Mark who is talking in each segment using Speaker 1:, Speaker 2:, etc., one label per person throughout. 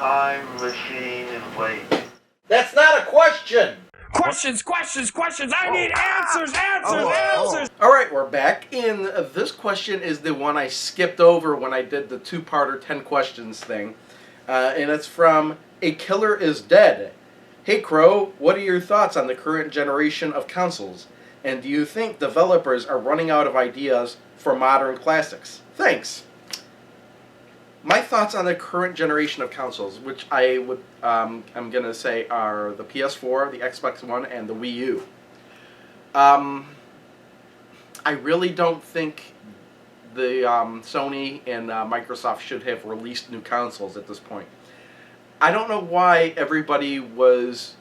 Speaker 1: time machine and wait.
Speaker 2: That's not a question!
Speaker 3: Questions! I need answers!
Speaker 2: Alright, we're back, and this question is the one I skipped over when I did the two-parter 10 questions thing. And it's from A Killer Is Dead. Hey Crow, what are your thoughts on the current generation of consoles? And do you think developers are running out of ideas for modern classics? Thanks. My thoughts on the current generation of consoles, which I'm going to say are the PS4, the Xbox One, and the Wii U. I really don't think the Sony and Microsoft should have released new consoles at this point. I don't know why everybody was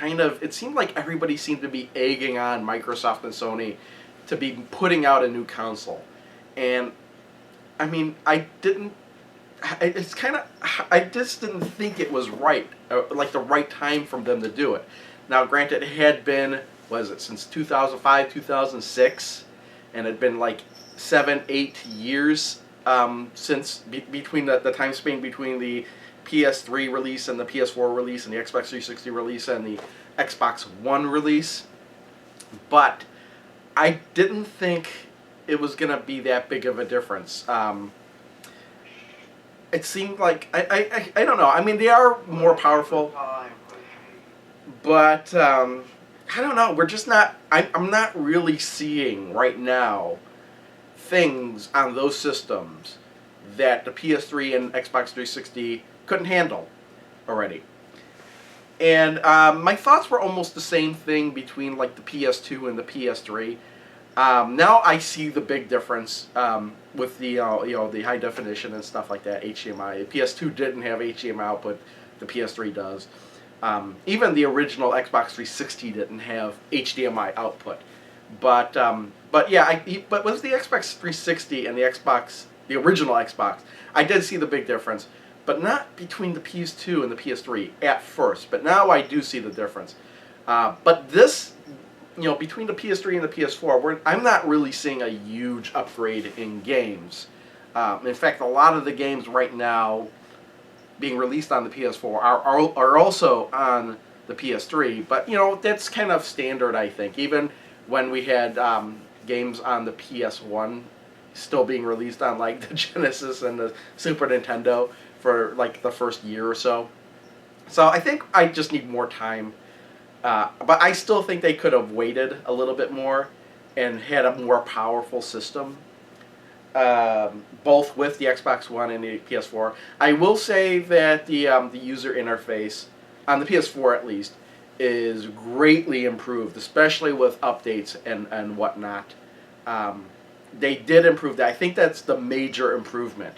Speaker 2: it seemed like everybody seemed to be egging on Microsoft and Sony to be putting out a new console. And, I mean, I just didn't think it was right, like the right time for them to do it. Now, granted, it had been, since 2005, 2006, and it had been like 7-8 years since, between the time span between the PS3 release and the PS4 release and the Xbox 360 release and the Xbox One release. But I didn't think it was going to be that big of a difference. It seemed like, I don't know, I mean, they are more powerful, but I don't know, we're just not, I'm not really seeing right now things on those systems that the PS3 and Xbox 360 couldn't handle already. And my thoughts were almost the same thing between like the PS2 and the PS3. Now I see the big difference with the the high definition and stuff like that, HDMI. The PS2 didn't have HDMI output, the PS3 does. Even the original Xbox 360 didn't have HDMI output. But yeah, but with the Xbox 360 and the original Xbox, I did see the big difference, but not between the PS2 and the PS3 at first. But now I do see the difference. But this, between the PS3 and the PS4, I'm not really seeing a huge upgrade in games. In fact, a lot of the games right now being released on the PS4 are also on the PS3. But, that's kind of standard, I think. Even when we had games on the PS1 still being released on, like, the Genesis and the Super Nintendo for, like, the first year or so. So I think I just need more time. But I still think they could have waited a little bit more and had a more powerful system, both with the Xbox One and the PS4. I will say that the user interface, on the PS4 at least, is greatly improved, especially with updates and whatnot. They did improve that. I think that's the major improvement.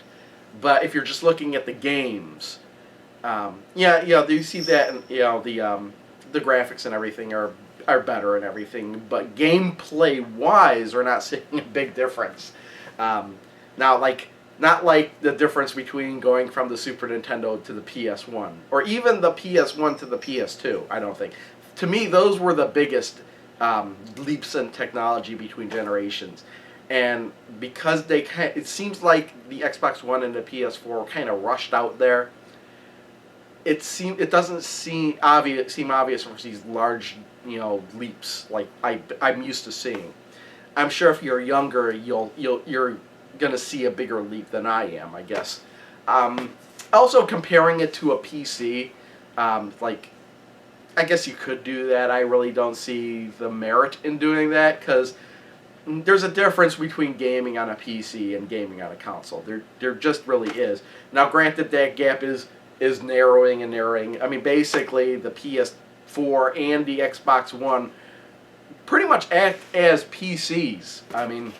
Speaker 2: But if you're just looking at the games, you see that, the graphics and everything are better and everything, but gameplay-wise, we're not seeing a big difference. Now, not like the difference between going from the Super Nintendo to the PS1, or even the PS1 to the PS2, I don't think. To me, those were the biggest leaps in technology between generations. And because it seems like the Xbox One and the PS4 kind of rushed out there, it doesn't seem obvious for these large, leaps like I'm used to seeing. I'm sure if you're younger, you're gonna see a bigger leap than I am, I guess. Also, comparing it to a PC, I guess you could do that. I really don't see the merit in doing that, because there's a difference between gaming on a PC and gaming on a console. There just really is. Now, granted, that gap is narrowing and narrowing. I mean, basically, the PS4 and the Xbox One pretty much act as PCs. I mean,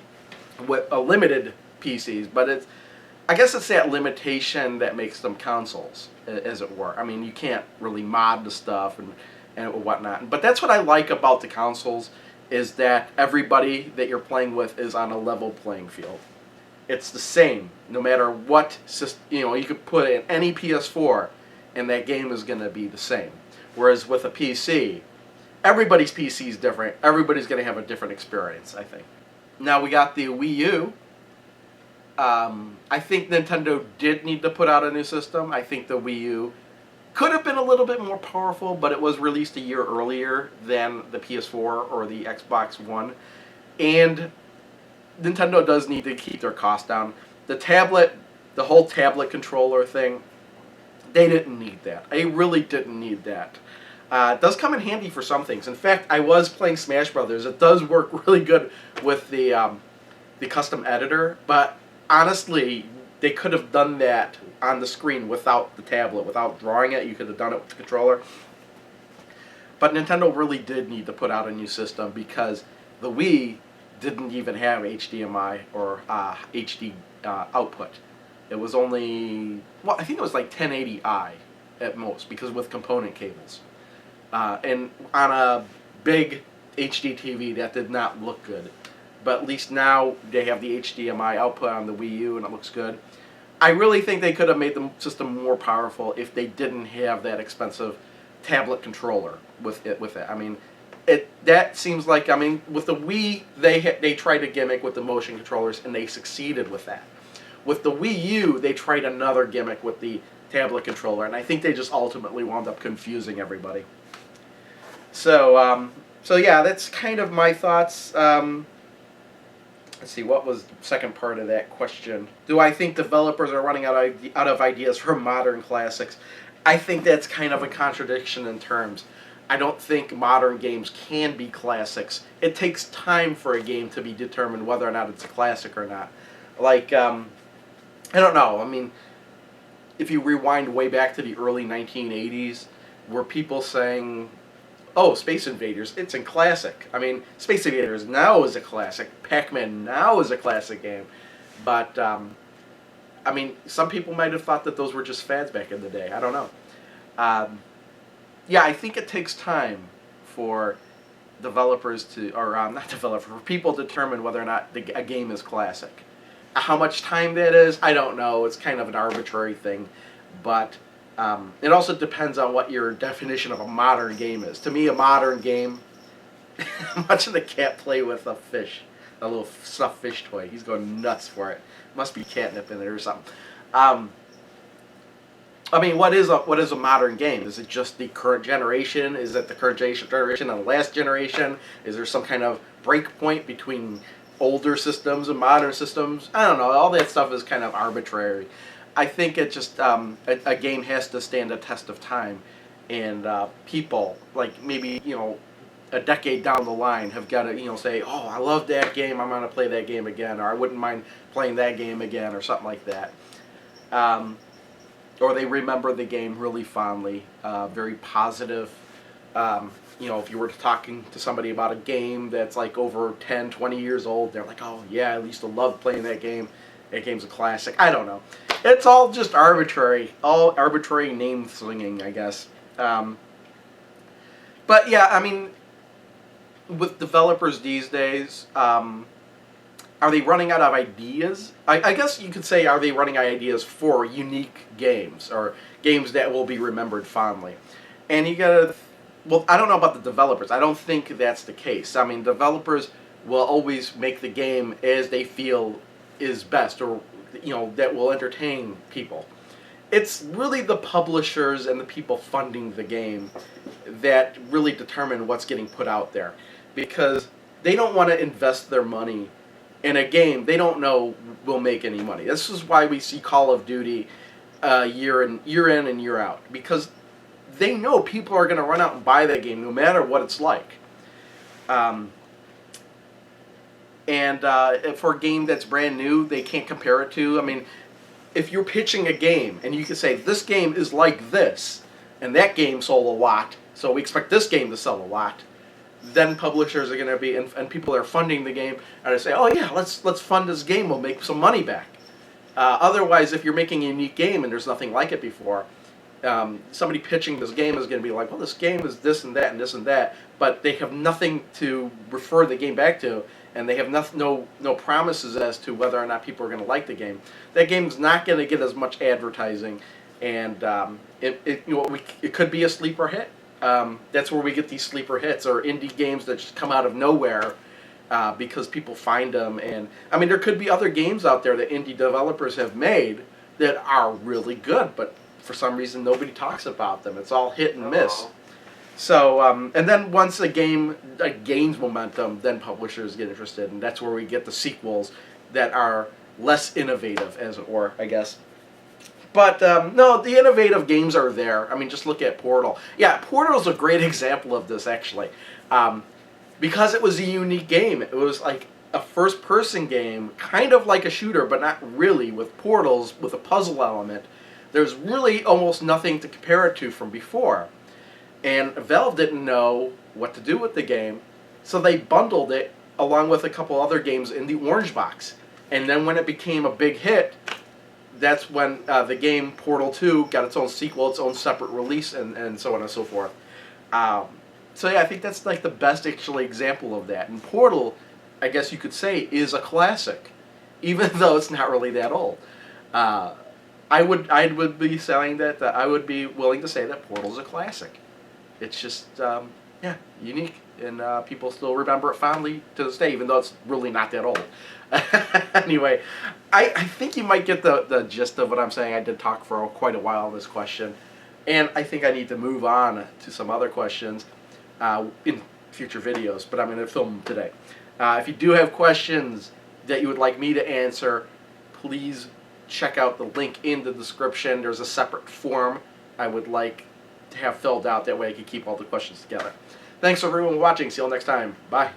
Speaker 2: with a limited PCs, but I guess it's that limitation that makes them consoles, as it were. I mean, you can't really mod the stuff and whatnot. But that's what I like about the consoles, is that everybody that you're playing with is on a level playing field. It's the same, no matter what system, you could put in any PS4, and that game is going to be the same. Whereas with a PC, everybody's PC is different. Everybody's going to have a different experience, I think. Now we got the Wii U. I think Nintendo did need to put out a new system. I think the Wii U could have been a little bit more powerful, but it was released a year earlier than the PS4 or the Xbox One. And Nintendo does need to keep their costs down. The tablet, the whole tablet controller thing, they didn't need that. They really didn't need that. It does come in handy for some things. In fact, I was playing Smash Brothers. It does work really good with the custom editor, but honestly, they could have done that on the screen without the tablet, without drawing it. You could have done it with the controller. But Nintendo really did need to put out a new system because the Wii didn't even have HDMI or HD output. It was only, well, I think it was like 1080i at most, because with component cables. And on a big HD TV, that did not look good. But at least now they have the HDMI output on the Wii U, and it looks good. I really think they could have made the system more powerful if they didn't have that expensive tablet controller with it. I mean, that seems like, I mean, with the Wii, they tried a gimmick with the motion controllers, and they succeeded with that. With the Wii U, they tried another gimmick with the tablet controller, and I think they just ultimately wound up confusing everybody. So, so yeah, that's kind of my thoughts. Let's see, what was the second part of that question? Do I think developers are running out of ideas for modern classics? I think that's kind of a contradiction in terms. I don't think modern games can be classics. It takes time for a game to be determined whether or not it's a classic or not. Like, I don't know. I mean, if you rewind way back to the early 1980s, were people saying, oh, Space Invaders, it's a classic. I mean, Space Invaders now is a classic. Pac-Man now is a classic game. But, I mean, some people might have thought that those were just fads back in the day. I don't know. Yeah, I think it takes time for developers to, or not developers, for people to determine whether or not a game is classic. How much time that is, I don't know. It's kind of an arbitrary thing. But it also depends on what your definition of a modern game is. To me, a modern game, I'm watching the cat play with a fish, a little stuffed fish toy. He's going nuts for it. Must be catnip in there or something. I mean, what is a modern game? Is it just the current generation? Is it the current generation and the last generation? Is there some kind of break point between older systems and modern systems? I don't know. All that stuff is kind of arbitrary. I think it just a game has to stand a test of time, and people, like, maybe, you know, a decade down the line have got to, you know, say, oh, I love that game, I'm going to play that game again, or I wouldn't mind playing that game again, or something like that. Or they remember the game really fondly, very positive. You know, if you were talking to somebody about a game that's like over 10, 20 years old, they're like, oh yeah, I used to love playing that game. That game's a classic. I don't know. It's all just arbitrary. All arbitrary name slinging, I guess. But yeah, I mean, with developers these days, are they running out of ideas? I guess you could say, are they running out of ideas for unique games, or games that will be remembered fondly? And you gotta, well, I don't know about the developers. I don't think that's the case. I mean, developers will always make the game as they feel is best, or, you know, that will entertain people. It's really the publishers and the people funding the game that really determine what's getting put out there, because they don't want to invest their money in a game they don't know will make any money. This is why we see Call of Duty year in and year out, because they know people are going to run out and buy that game no matter what it's like. And for a game that's brand new, they can't compare it to. I mean, if you're pitching a game and you can say, this game is like this, and that game sold a lot, so we expect this game to sell a lot, then publishers are going to be, and people that are funding the game are going to say, oh yeah, let's fund this game, we'll make some money back. Otherwise, if you're making a unique game and there's nothing like it before, somebody pitching this game is going to be like, well, this game is this and that and this and that, but they have nothing to refer the game back to, and they have no promises as to whether or not people are going to like the game. That game's not going to get as much advertising, and it could be a sleeper hit. That's where we get these sleeper hits, or indie games that just come out of nowhere, because people find them. And I mean, there could be other games out there that indie developers have made that are really good, but for some reason nobody talks about them. It's all hit and miss. So, and then once a game gains momentum, then publishers get interested, and that's where we get the sequels that are less innovative, as it were, I guess. But, no, the innovative games are there. I mean, just look at Portal. Yeah, Portal's a great example of this, actually. Because it was a unique game. It was like a first-person game, kind of like a shooter, but not really, with portals, with a puzzle element. There's really almost nothing to compare it to from before. And Valve didn't know what to do with the game, so they bundled it along with a couple other games in the orange box. And then when it became a big hit, that's when the game Portal 2 got its own sequel, its own separate release, and so on and so forth. So yeah, I think that's like the best actually example of that. And Portal, I guess you could say, is a classic, even though it's not really that old. I would be saying that I would be willing to say that Portal's a classic. It's just yeah, unique, and people still remember it fondly to this day, even though it's really not that old. Anyway, I think you might get the gist of what I'm saying. I did talk for quite a while on this question, and I think I need to move on to some other questions in future videos, but I'm going to film them today. If you do have questions that you would like me to answer, please check out the link in the description. There's a separate form I would like to have filled out. That way I can keep all the questions together. Thanks everyone for watching. See you all next time. Bye.